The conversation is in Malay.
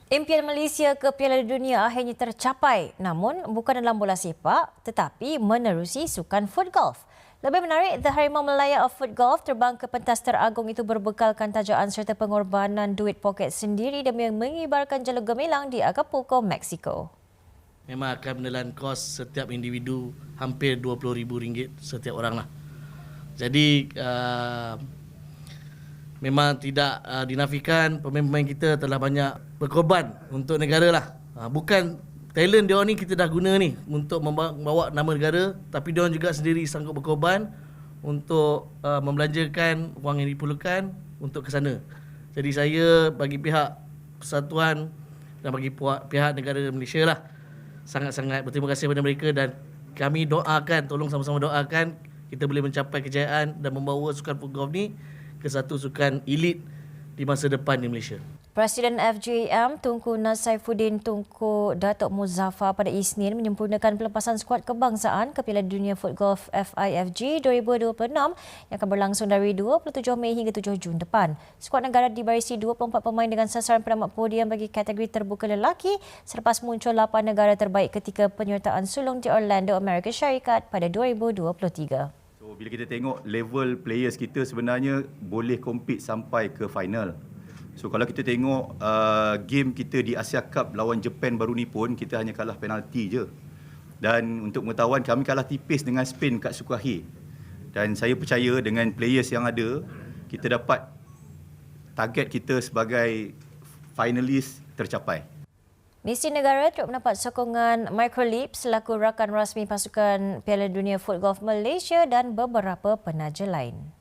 Impian Malaysia ke Piala Dunia akhirnya tercapai, namun bukan dalam bola sepak tetapi menerusi sukan foot golf. Lebih menarik, The Harimau Malaya of Foot Golf terbang ke pentas teragung itu berbekalkan tajaan serta pengorbanan duit poket sendiri demi mengibarkan jalur gemilang di Acapulco, Mexico. Memang akan menelan kos setiap individu hampir RM20,000 setiap orang lah. Jadi memang tidak dinafikan pemain-pemain kita telah banyak berkorban untuk negara lah. Bukan talent dia ni kita dah guna ni untuk membawa nama negara, tapi dia juga sendiri sanggup berkorban untuk membelanjakan wang yang diperlukan untuk ke sana. Jadi saya bagi pihak persatuan dan bagi pihak negara Malaysia lah sangat-sangat berterima kasih kepada mereka, dan kami doakan, tolong sama-sama doakan kita boleh mencapai kejayaan dan membawa sukan foot golf ni ke satu sukan elit di masa depan di Malaysia. Presiden FJM Tunku Nasaifuddin Tunku Datuk Muzaffar pada Isnin menyempurnakan pelepasan skuad kebangsaan ke Piala Dunia Foot Golf FIFG 2026 yang akan berlangsung dari 27 Mei hingga 7 Jun depan. Skuad negara dibarisi 24 pemain dengan sasaran penamat podium bagi kategori terbuka lelaki selepas muncul 8 negara terbaik ketika penyertaan sulung di Orlando, Amerika Syarikat pada 2023. Bila kita tengok level players kita sebenarnya boleh compete sampai ke final. So kalau kita tengok game kita di Asia Cup lawan Japan baru ni pun kita hanya kalah penalti je. Dan untuk pengetahuan kami kalah tipis dengan Spain kat Sukhoi. Dan saya percaya dengan players yang ada, kita dapat target kita sebagai finalis tercapai. Misi negara turut mendapat sokongan Microlip selaku rakan rasmi pasukan Piala Dunia Foot Golf Malaysia dan beberapa penaja lain.